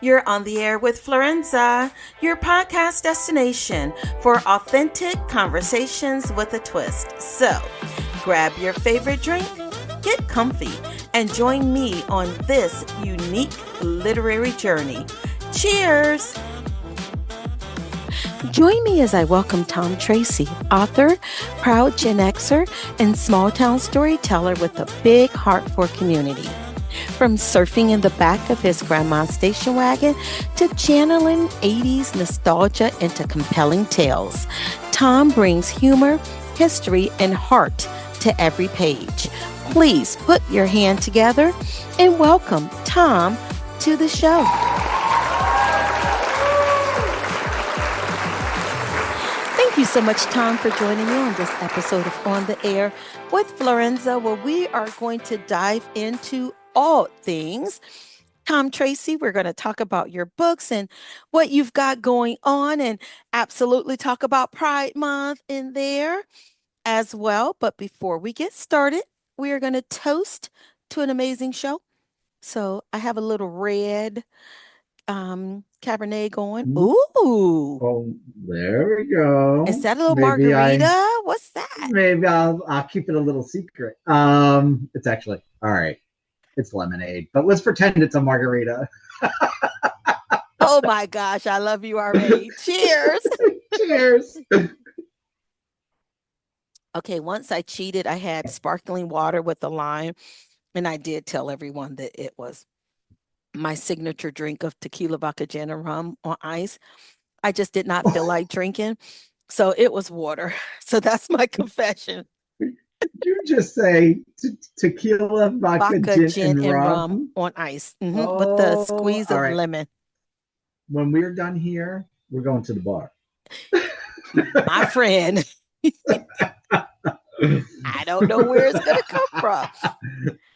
You're on the air with Florenza, your podcast destination for authentic conversations with a twist. So, grab your favorite drink, get comfy, and join me on this unique literary journey. Cheers! Join me as I welcome Tom Tracy, author, proud Gen Xer, and small-town storyteller with a big heart for community. From surfing in the back of his grandma's station wagon to channeling 80s nostalgia into compelling tales, Tom brings humor, history, and heart to every page. Please put your hand together and welcome Tom to the show. Thank you so much, Tom, for joining me on this episode of On the Air with Florenza, where we are going to dive into all things Tom Tracy. We're going to talk about your books and what you've got going on, and absolutely talk about Pride Month in there as well. But before we get started, we are going to toast to an amazing show. So I have a little red Cabernet going. Ooh. Oh, there we go. Is that a little margarita? What's that? Maybe I'll keep it a little secret. It's actually all right. It's lemonade, but let's pretend it's a margarita. Oh my gosh, I love you already. Cheers. Cheers. Okay, once I cheated, I had sparkling water with a lime, and I did tell everyone that it was my signature drink of tequila, vodka, gin, and rum on ice. I just did not feel like drinking, so it was water. So that's my confession. You just say tequila, vodka, gin, and rum on ice with the squeeze of lemon. When we're done here, we're going to the bar. My friend. I don't know where it's going to come from.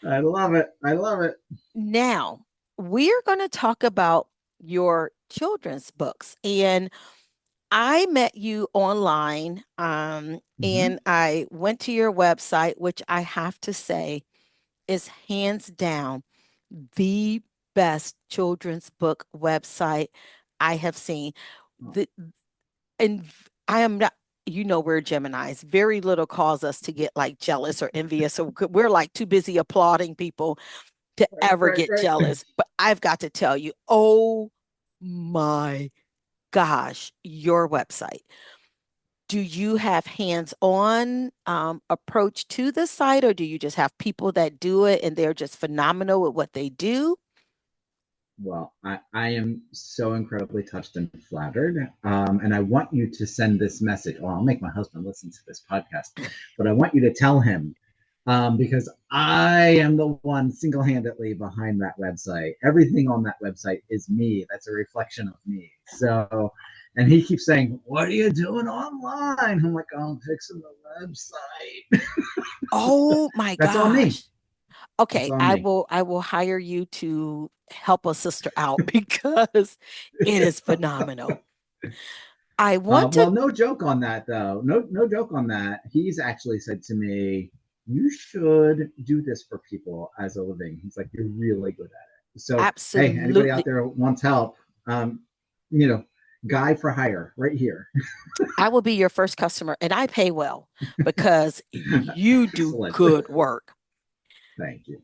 I love it. I love it. Now, we're going to talk about your children's books. And I met you online and I went to your website, which I have to say is hands down the best children's book website I have seen. And I am not, we're Geminis. Very little cause us to get like jealous or envious. So we're like too busy applauding people to ever get jealous. But I've got to tell you, oh my gosh, your website. Do you have hands-on approach to the site, or do you just have people that do it and they're just phenomenal at what they do? Well, I am so incredibly touched and flattered. And I want you to send this message. Well, I'll make my husband listen to this podcast, but I want you to tell him because I am the one single-handedly behind that website. Everything on that website is me. That's a reflection of me. So, and he keeps saying, "What are you doing online?" I'm like, "Oh, I'm fixing the website." Oh my gosh. That's all me. Okay, I will hire you to help a sister out because it is phenomenal. I want Well, no joke on that though. No joke on that. He's actually said to me, "You should do this for people as a living." He's like, "You're really good at it." So, absolutely. Hey, anybody out there wants help? Guy for hire right here. I will be your first customer, and I pay well because you do good work. Thank you.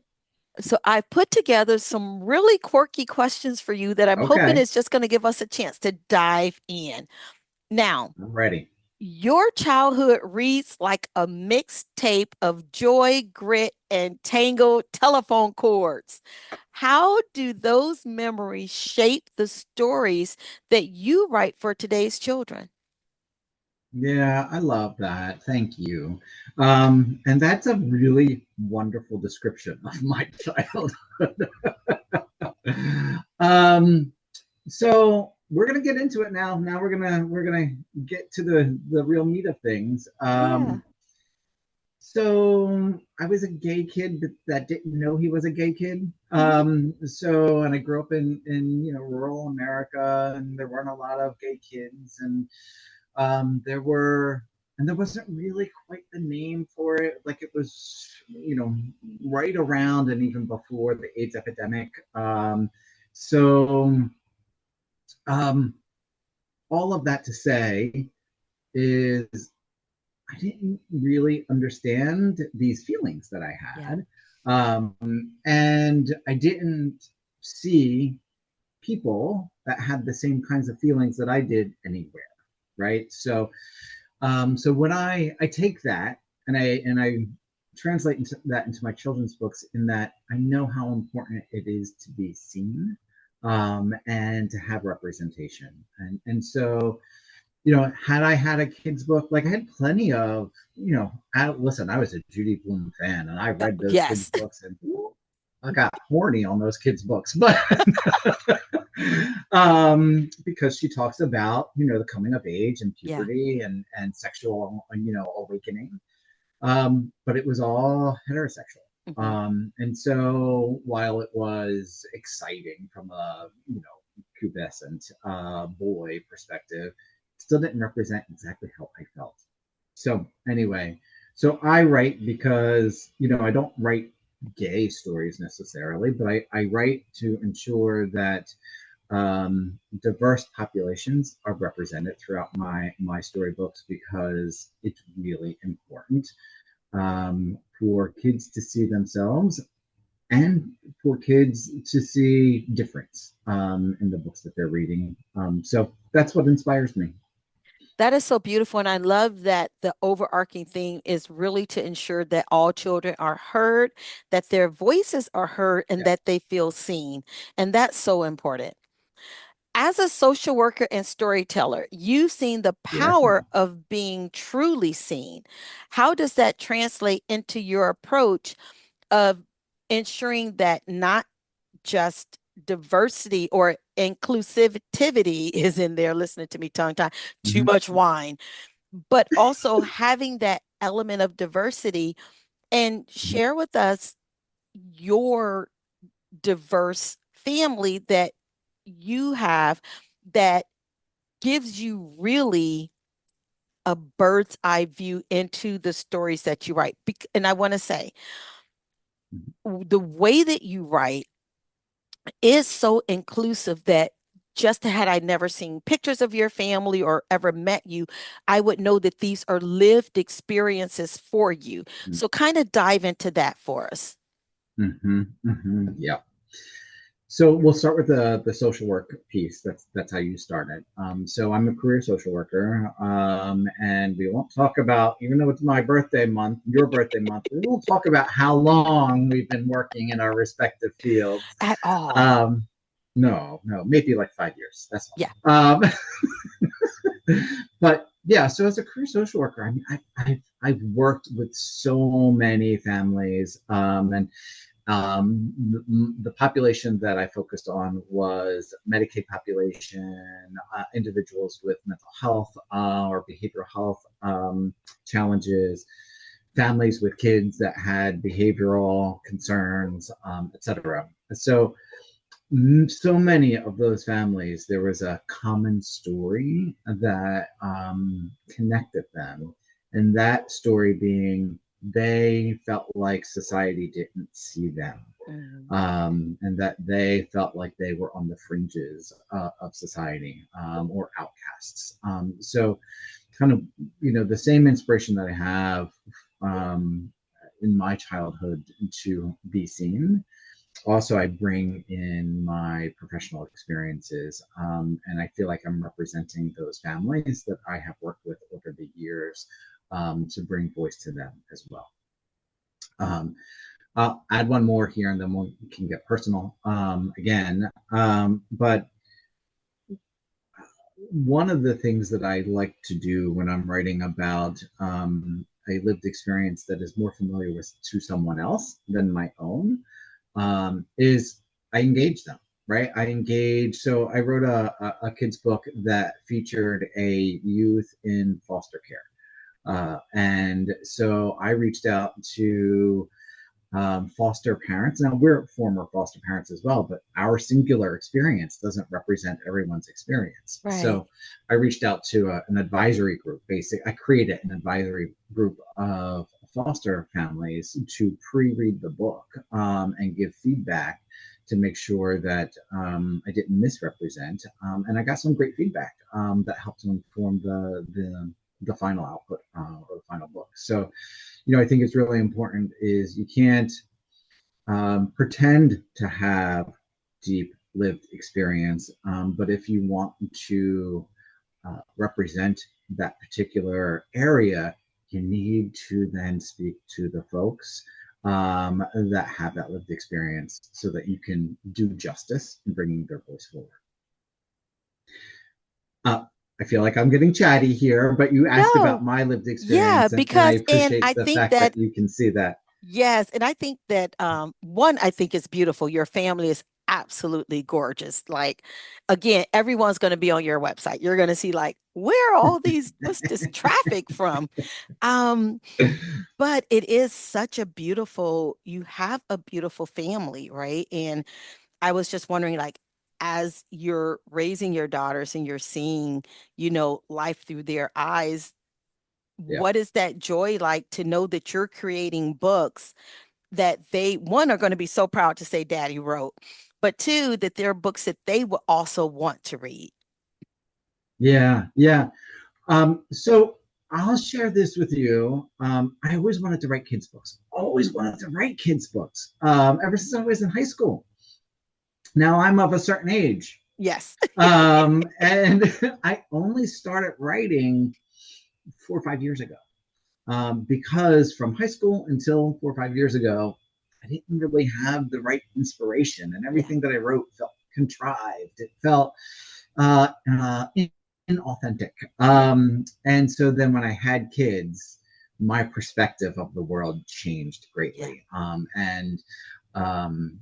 So I've put together some really quirky questions for you that I'm hoping is just going to give us a chance to dive in. Now, I'm ready. Your childhood reads like a mixtape of joy, grit, and tangled telephone cords. How do those memories shape the stories that you write for today's children? Yeah, I love that. Thank you. And that's a really wonderful description of my childhood. So we're gonna get into it now. Now we're gonna get to the real meat of things. So I was a gay kid that didn't know he was a gay kid. And I grew up in rural America, and there weren't a lot of gay kids, and there wasn't really quite the name for it. Like it was, right around and even before the AIDS epidemic. So um, all of that to say is I didn't really understand these feelings that I Yeah. had. And I didn't see people that had the same kinds of feelings that I did anywhere. Right. So when I take that and I translate that into my children's books, in that I know how important it is to be seen, and to have representation. And so, had I had a kid's book, like I had plenty of, listen, I was a Judy Blume fan, and I read those kids' Yes. books, and I got horny on those kids' books, but because she talks about, the coming of age and Yeah. puberty and sexual, awakening. But it was all heterosexual. Hmm. And so while it was exciting from a, pubescent boy perspective, it still didn't represent exactly how I felt. So anyway, so I write because, I don't write gay stories necessarily, but I write to ensure that diverse populations are represented throughout my storybooks, because it's really important, for kids to see themselves, and for kids to see difference, in the books that they're reading. So that's what inspires me. That is so beautiful. And I love that the overarching theme is really to ensure that all children are heard, that their voices are heard, and Yeah. that they feel seen. And that's so important. As a social worker and storyteller, you've seen the Yes, power ma'am. of being truly seen. How does that translate into your approach of ensuring that not just diversity or inclusivity is in there? Listening to me tongue tie, too Mm-hmm. much wine, but also having that element of diversity, and Mm-hmm. share with us your diverse family that you have that gives you really a bird's eye view into the stories that you write. And I want to say, the way that you write is so inclusive that just had I never seen pictures of your family or ever met you, I would know that these are lived experiences for you. So, kind of dive into that for us. Mm-hmm. Mm-hmm. Yeah. So we'll start with the social work piece. That's how you started. So I'm a career social worker, and we won't talk about, even though it's my birthday month, your birthday month. We won't talk about how long we've been working in our respective fields. At all. Um, no, no, maybe like 5 years. That's Yeah. all. But yeah, so as a career social worker, I mean, I've worked with so many families, and the population that I focused on was Medicaid population, individuals with mental health, or behavioral health, challenges, families with kids that had behavioral concerns, etc. So many of those families, there was a common story that, connected them, and that story being they felt like society didn't see them, Mhm. and that they felt like they were on the fringes, of society, or outcasts. So, kind of, the same inspiration that I have, um, in my childhood to be seen, also I bring in my professional experiences, and I feel like I'm representing those families that I have worked with over the years, to bring voice to them as well. um, I'll add one more here, and then we can get personal, again. But one of the things that I like to do when I'm writing about, a lived experience that is more familiar with to someone else than my own, is I engage them, right? I engage. So I wrote a kid's book that featured a youth in foster care. And so I reached out to, foster parents. Now, we're former foster parents as well, but our singular experience doesn't represent everyone's experience. Right. So I reached out to an advisory group. I created an advisory group of foster families to pre-read the book, and give feedback to make sure that I didn't misrepresent. And I got some great feedback that helped to inform the final output or the final book. So, I think it's really important is you can't pretend to have deep lived experience, but if you want to represent that particular area, you need to then speak to the folks that have that lived experience so that you can do justice in bringing their voice forward. Uh, I feel like I'm getting chatty here, but you asked No, about my lived yeah, experience, and I because, and appreciate I the think fact that, that you can see that. yes, and I think that one, I think is beautiful. Your family is absolutely gorgeous. Like, again, everyone's going to be on your website. You're going to see like, where are all these, what's this traffic from? Um, but it is such a beautiful, you have a beautiful family, right? And I was just wondering, like, as you're raising your daughters and you're seeing, life through their eyes, Yeah. what is that joy like to know that you're creating books that they, one, are going to be so proud to say daddy wrote, but two, that they're books that they will also want to read? Yeah. Yeah. So I'll share this with you. I always wanted to write kids' books. Always wanted to write kids' books. Ever since I was in high school. Now I'm of a certain age. Yes. And I only started writing 4 or 5 years ago. Because from high school until 4 or 5 years ago, I didn't really have the right inspiration, and Yeah. everything that I wrote felt contrived. It felt inauthentic. Yeah. And so then when I had kids, my perspective of the world changed Yeah. greatly. And um,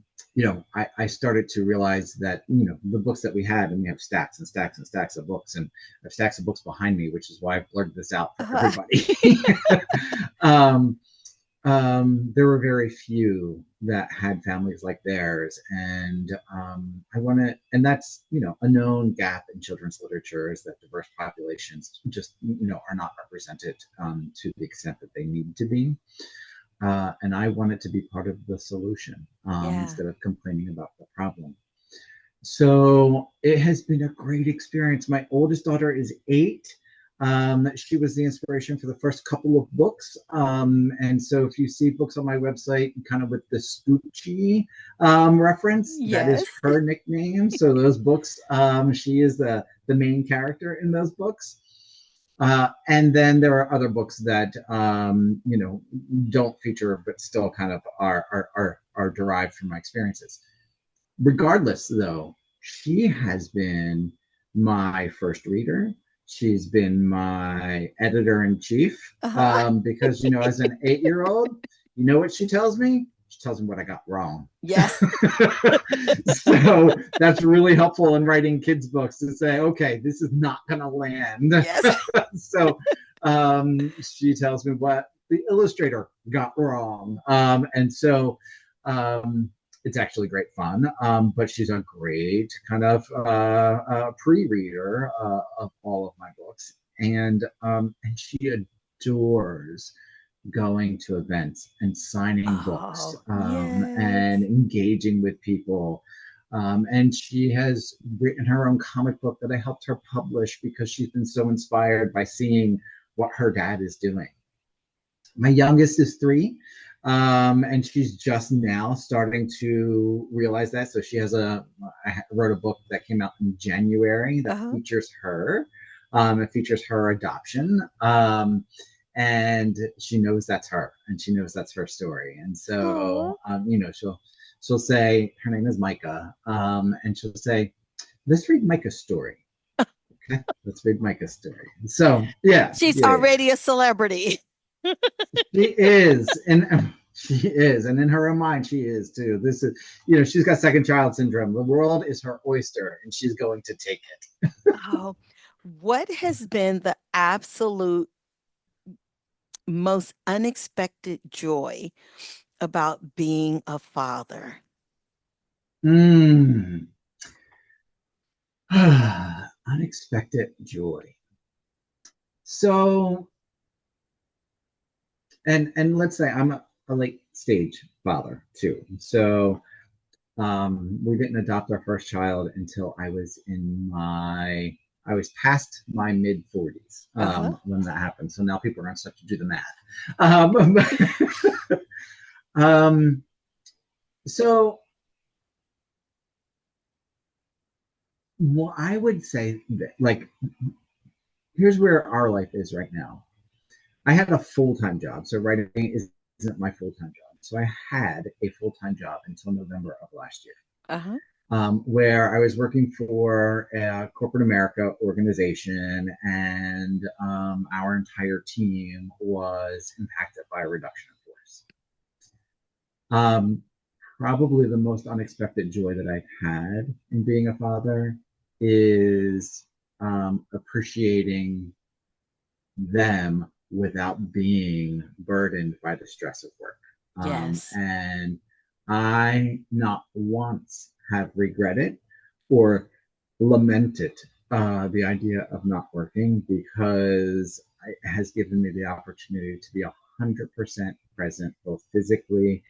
I started to realize that, the books that we had, and we have stacks and stacks and stacks of books, and I have stacks of books behind me, which is why I've blurred this out for Uh-huh. everybody. um, there were very few that had families like theirs, and I want to, and that's a known gap in children's literature is that diverse populations just are not represented to the extent that they need to be, and I wanted to be part of the solution Yeah. instead of complaining about the problem. So it has been a great experience. My oldest daughter is 8. She was the inspiration for the first couple of books. And so if you see books on my website, kind of with the Scoochie reference, that is Yes. her nickname. So those books, she is the main character in those books. And then there are other books that don't feature, but still kind of are derived from my experiences. Regardless, though, she has been my first reader. She's been my editor in chief Uh-huh. because, as an 8-year-old, you know what she tells me? She tells me what I got wrong. Yes. So that's really helpful in writing kids' books to say, okay, this is not going to land. Yes. So she tells me what the illustrator got wrong. And so um, it's actually great fun. But she's a great kind of pre-reader of all of my books, and she adores going to events and signing books Oh, yes. and engaging with people. And she has written her own comic book that I helped her publish because she's been so inspired by seeing what her dad is doing. My youngest is 3, and she's just now starting to realize that. So I wrote a book that came out in January that Uh-huh. features her. It features her adoption. And she knows that's her, and she knows that's her story. And so, Oh, she'll say her name is Micah, and she'll say, "Let's read Micah's story." Okay, let's read Micah's story. So, yeah, she's yeah, yeah. already a celebrity. She is, and she is, and in her own mind, she is too. This is, she's got second child syndrome. The world is her oyster, and she's going to take it. Oh, what has been the absolute most unexpected joy about being a father? Mm. Unexpected joy. So, and let's say I'm a late stage father too. So We didn't adopt our first child until I was past my mid 40s Uh-huh. when that happened. So now people are going to start to do the math. Um, um, so well, I would say that, like, here's where our life is right now. I had a full time job, so writing isn't my full time job. So I had a full time job until November of last year, Uh-huh. where I was working for a corporate America organization, and our entire team was impacted by a reduction in force. Um, Probably the most unexpected joy that I've had in being a father is appreciating them without being burdened by the stress of work. Yes. And I not once have regretted or lamented the idea of not working, because it has given me the opportunity to be 100% present, both physically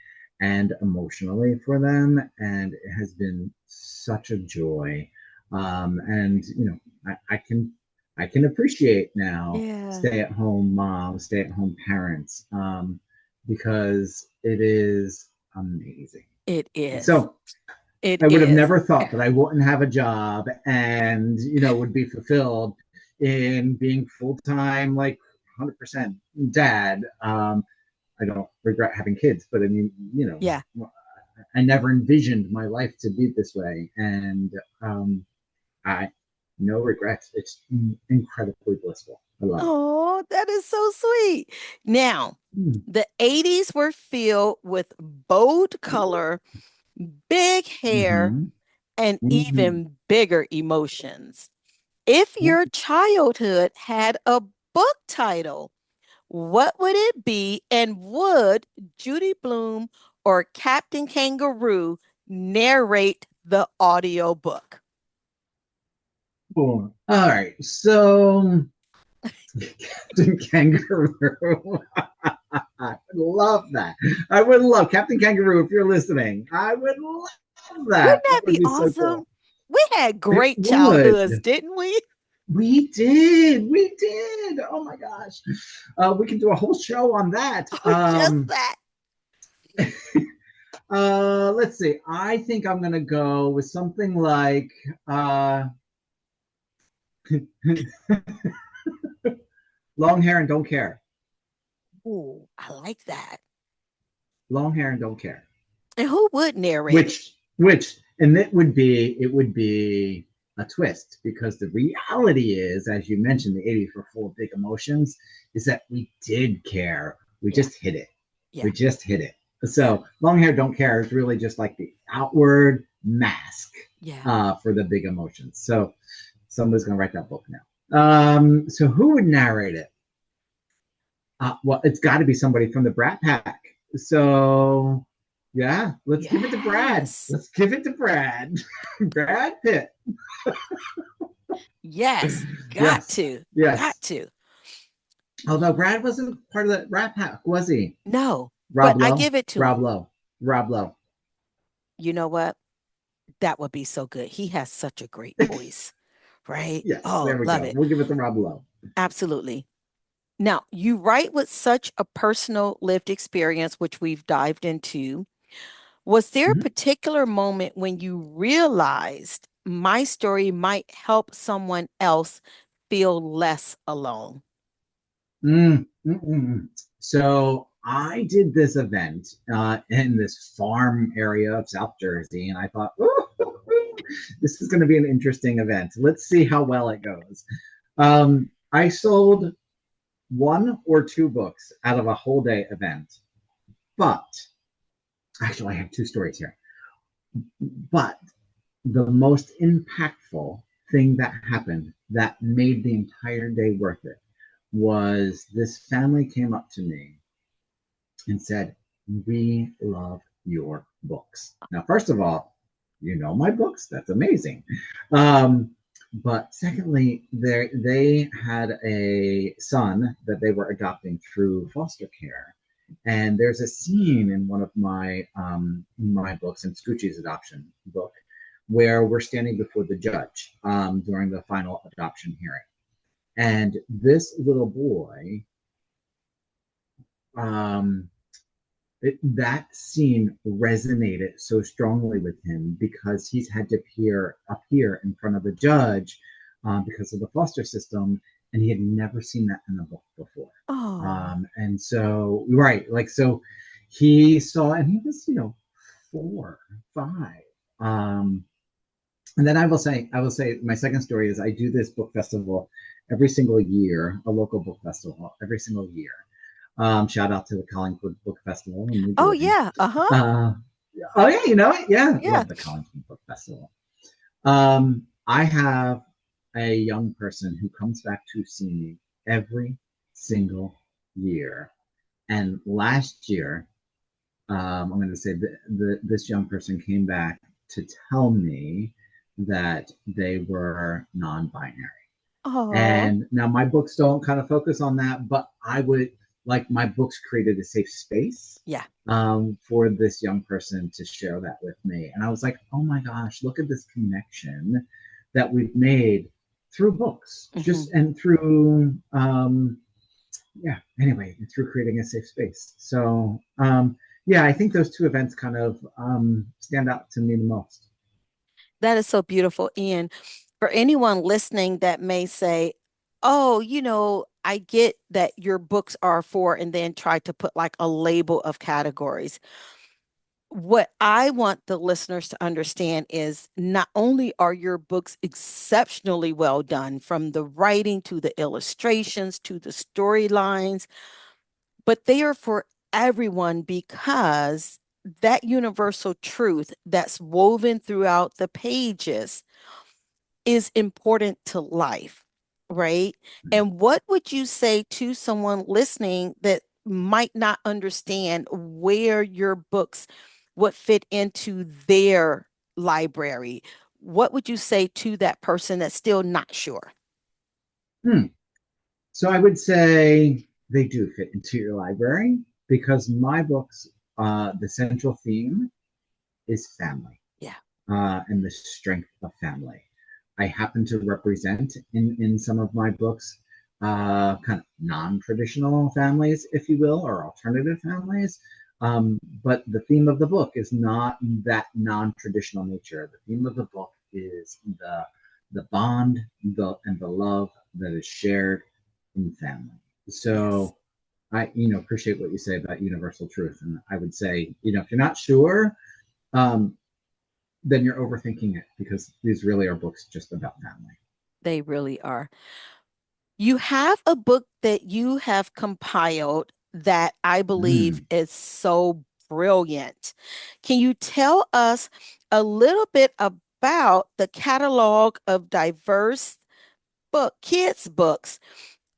and emotionally for them. And it has been such a joy. And, you know, I can appreciate now Yeah. stay at home moms, stay at home parents, because it is amazing. It is. So It I would have is. never thought that I wouldn't have a job and, you know, would be fulfilled in being full time, like 100% dad. I don't regret having kids, but I mean, you Yeah. know, I never envisioned my life to be this way. And I, no regrets. It's incredibly blissful. I love it. Oh, that is so sweet. Now, Mm. the 80s were filled with bold color, big hair, Mm-hmm. and Mm-hmm. even bigger emotions. If your childhood had a book title, what would it be? And would Judy Bloom or Captain Kangaroo narrate the audiobook? Cool. All right. So, Captain Kangaroo. I would love that. I would love Captain Kangaroo if you're listening. I would love Wouldn't that. that That would be be so awesome? cool. We had It great childhoods, would. didn't we? We did. We did. Oh my gosh. We can do a whole show on that. Oh, just that. Let's see. I think I'm gonna go with something like uh, long hair and don't care. Ooh, I like that. Long hair and don't care. And who would narrate it? Which, and it would be a twist, because the reality is, as you mentioned, the 80s were full of big emotions, is that we did care. We Yeah, just hid it. yeah, We just hid it. yeah, So long hair, don't care is really just like the outward mask yeah. for the big emotions. So somebody's going to write that book now. So who would narrate it? Well, it's got to be somebody from the Brat Pack. So, yeah, let's give it to Brad. Yes, Let's give it to Brad. Brad Pitt. yes. Got Yes, to, got yes. to. Although Brad wasn't part of the Rat Pack, was he? No, but Rob I Lowe. give it to Rob him. Lowe. Rob Lowe. You know what? That would be so good. He has such a great voice, right? Yes, Oh, there we love go. it. We'll give it to Rob Lowe. Absolutely. Now, you write with such a personal lived experience, which we've dived into. Was there a Mhm. particular moment when you realized my story might help someone else feel less alone? Mm, mm, mm. So I did this event in this farm area of South Jersey, and I thought, this is going to be an interesting event. Let's see how well it goes. I sold one or two books out of a whole day event, but actually, I have two stories here. But the most impactful thing that happened that made the entire day worth it was this family came up to me and said, "We love your books." Now, first of all, you know my books. That's amazing. But secondly, they had a son that they were adopting through foster care. And there's a scene in one of my books, in Scoochie's adoption book, where we're standing before the judge during the final adoption hearing. And this little boy, um, that scene resonated so strongly with him because he's had to appear in front of a judge because of the foster system, and he had never seen that in a book before. Oh, And so, right, like, so he saw, and he was, 4, 5. And then I will say, my second story is I do this book festival every single year, a local book festival every single year. Shout out to the Collingwood Book Festival in New oh Jersey. yeah. Uh-huh. Uh, oh yeah, you know it. Yeah, Yeah. love the Collingwood Book Festival. I have a young person who comes back to see me every single year, and last year, I'm going to say this young person came back to tell me that they were non-binary. Oh, And now my books don't kind of focus on that, but I would like my books created a safe space yeah. for this young person to share that with me. And I was like, oh my gosh, look at this connection that we've made through books, Hmm. just and through, yeah, anyway, through creating a safe space. So, yeah, I think those two events kind of stand out to me the most. That is so beautiful. And for anyone listening that may say, oh, I get that your books are for, and then try to put like a label of categories. What I want the listeners to understand is not only are your books exceptionally well done, from the writing to the illustrations to the storylines, but they are for everyone because that universal truth that's woven throughout the pages is important to life, right? And what would you say to someone listening that might not understand where your books would fit into their library? What would you say to that person that's still not sure? Hmm. So I would say they do fit into your library because my books, the central theme is family Yeah. and the strength of family. I happen to represent in some of my books kind of non-traditional families, if you will, or alternative families. But the theme of the book is not that non-traditional nature. The theme of the book is the bond and the love that is shared in family. Yes. So I, appreciate what you say about universal truth, and I would say, if you're not sure, um, then you're overthinking it because these really are books just about family. They really are. You have a book that you have compiled that I believe Mm. is so brilliant. Can you tell us a little bit about the catalog of diverse kids books?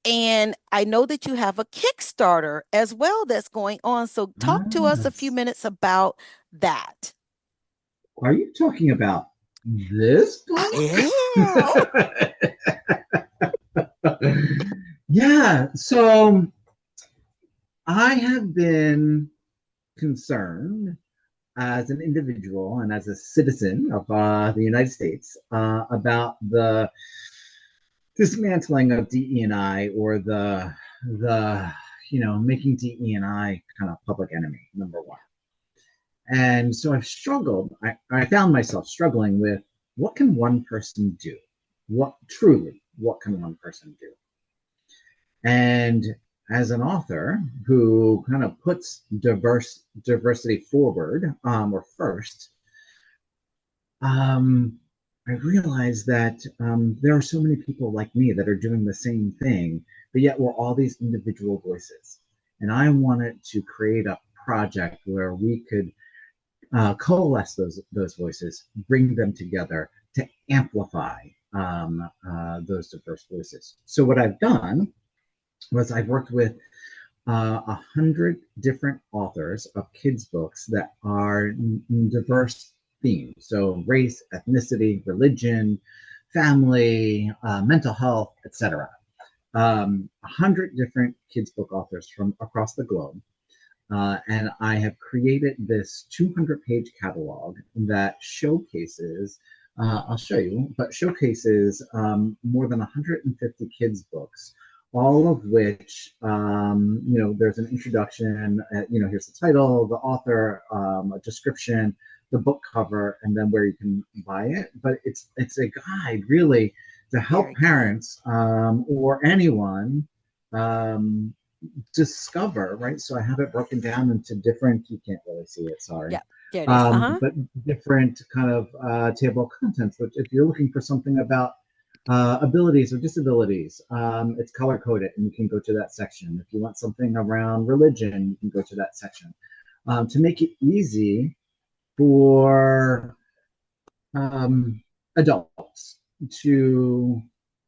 And I know that you have a Kickstarter as well that's going on. So talk to us a few Ah, minutes about that. are you talking about this I book? am. Yeah, so I have been concerned as an individual and as a citizen of the United States about the dismantling of DE&I, or the making DE&I kind of public enemy number one. And so I've struggled. I found myself struggling with what can one person do? What can one person do? And as an author who kind of puts diversity forward, or first, I realized that there are so many people like me that are doing the same thing, but yet we're all these individual voices. And I wanted to create a project where we could coalesce those voices, bring them together to amplify those diverse voices. So what I've done was I've worked with 100 different authors of kids books that are diverse themes. So race, ethnicity, religion, family, mental health, etc. 100 different kids book authors from across the globe, And I have created this 200-page catalog that showcases, I'll show you, but showcases more than 150 kids' books, all of which, there's an introduction, here's the title, the author, a description, the book cover, and then where you can buy it. But it's a guide really to help Very good. parents or anyone um, discover, right? So I have it broken down into different, you can't really see it, sorry. Yeah, there it is. Uh-huh. But different kind of table of contents, which if you're looking for something about abilities or disabilities, it's color coded and you can go to that section. If you want something around religion, you can go to that section. To make it easy for adults to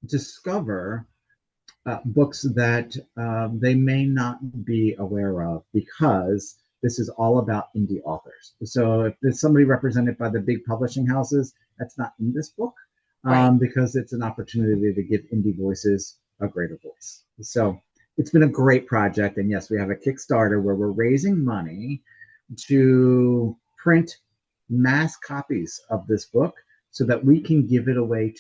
discover books that they may not be aware of because this is all about indie authors. So if there's somebody represented by the big publishing houses, that's not in this book Right. because it's an opportunity to give indie voices a greater voice. So it's been a great project. And yes, we have a Kickstarter where we're raising money to print mass copies of this book so that we can give it away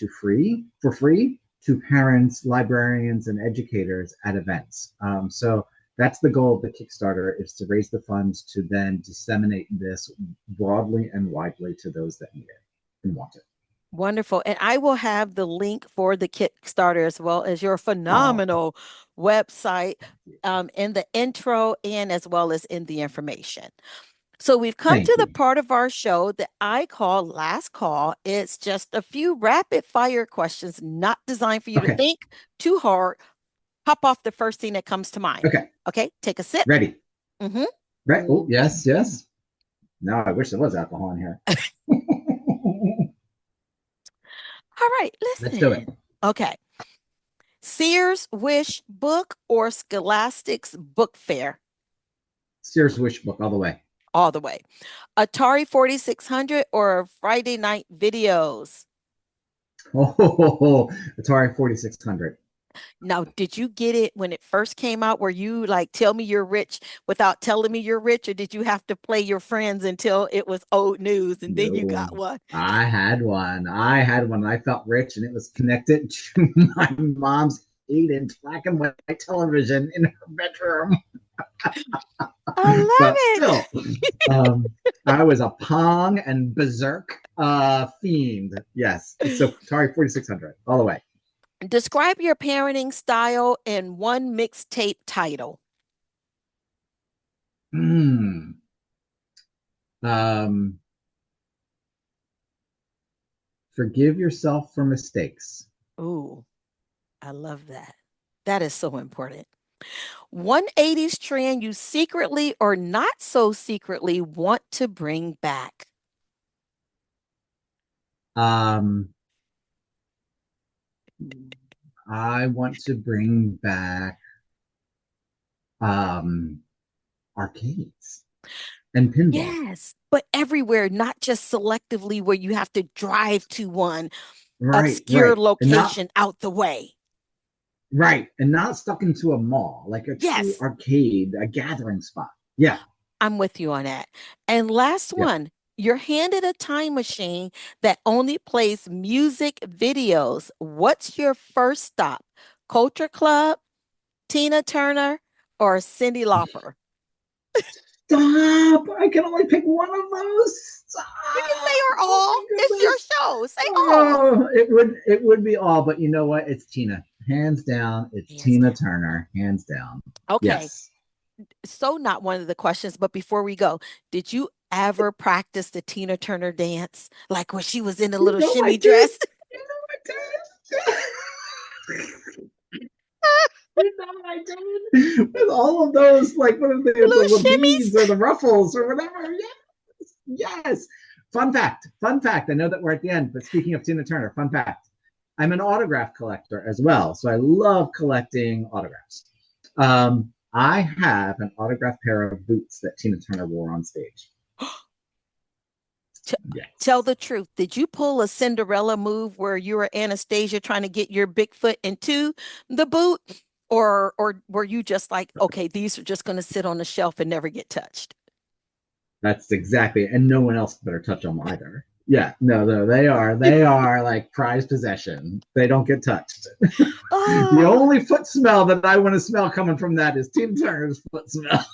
for free to parents, librarians, and educators at events. So that's the goal of the Kickstarter, is to raise the funds to then disseminate this broadly and widely to those that need it and want it. Wonderful. And I will have the link for the Kickstarter as well as your Oh, phenomenal website in the intro and as well as in the information. So we've come thank to the you. part of our show that I call last call. It's just a few rapid fire questions, not designed for you to Okay, think too hard. Pop off the first thing that comes to mind. okay, Okay, take a sip. ready. Mm-hmm. Right. Oh, yes, yes. Now I wish there was alcohol in here. All right, Let's do it. listen. Okay. Sears Wish Book or Scholastic's Book Fair? Sears Wish Book all the way. All the way. Atari 4600 or Friday Night Videos? Oh, Atari 4600. Now, did you get it when it first came out? Were you like, tell me you're rich without telling me you're rich? Or did you have to play your friends until it was old news and then you No, got one? I had one. I had one. I felt rich, and it was connected to my mom's 8-inch black and white television in her bedroom. I But love still, um, I was a Pong and Berserk fiend. Yes. So Atari 4600 all the way. it. Describe your parenting style in one mixtape title. Mm. Um, Forgive yourself for mistakes. Ooh, I love that. That is so important. One 80s trend you secretly or not so secretly want to bring back. Um, I want to bring back um, arcades and pinball. Yes, but everywhere, not just selectively where you have to drive to one Right, obscure right. And not location out the way. right. And not stuck into a mall, like a true Yes, arcade, a gathering spot. Yeah. I'm with you on that. And last Yeah. one, you're handed a time machine that only plays music videos. What's your first stop? Culture Club, Tina Turner, or Cyndi Lauper? Stop. I can only pick one of those. Stop. You can say or Oh all. my It's your goodness. show. Say all. Oh, it would be all, but you know what? It's Tina. Hands down, it's Hands Tina down. Turner. Hands down. Okay. Yes. So not one of the questions, but before we go, did you ever practice the Tina Turner dance? Like when she was in a You little know I shimmy did. dress? You know I did. You know I did. With all of those, like what are The the little beads or shimmies? the ruffles or whatever. Yes. Yes. Fun fact. Fun fact. I know that we're at the end, but speaking of Tina Turner, fun fact. I'm an autograph collector as well. So I love collecting autographs. I have an autographed pair of boots that Tina Turner wore on stage. T- Tell Yes. the truth. Did you pull a Cinderella move where you were Anastasia trying to get your Bigfoot into the boot? Or were you just like, okay, these are just going to sit on the shelf and never get touched? That's exactly, and no one else better touch them either. Yeah, no, they are like prized possession. They don't get touched. The Oh, only foot smell that I want to smell coming from that is Tim Turner's foot smell.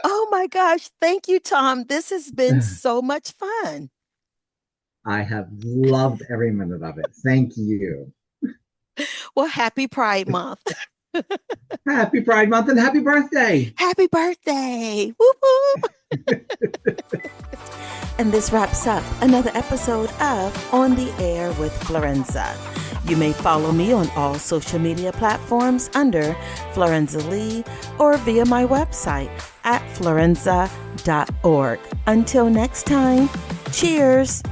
oh my gosh. Thank you, Tom. This has been so much fun. I have loved every minute of it. Thank you. Well, happy Pride Month. Happy Pride Month and happy birthday. Happy birthday. Whoop, whoop. And this wraps up another episode of On the Air with Florenza. You may follow me on all social media platforms under Florenza Lee or via my website at florenza.org. Until next time, cheers.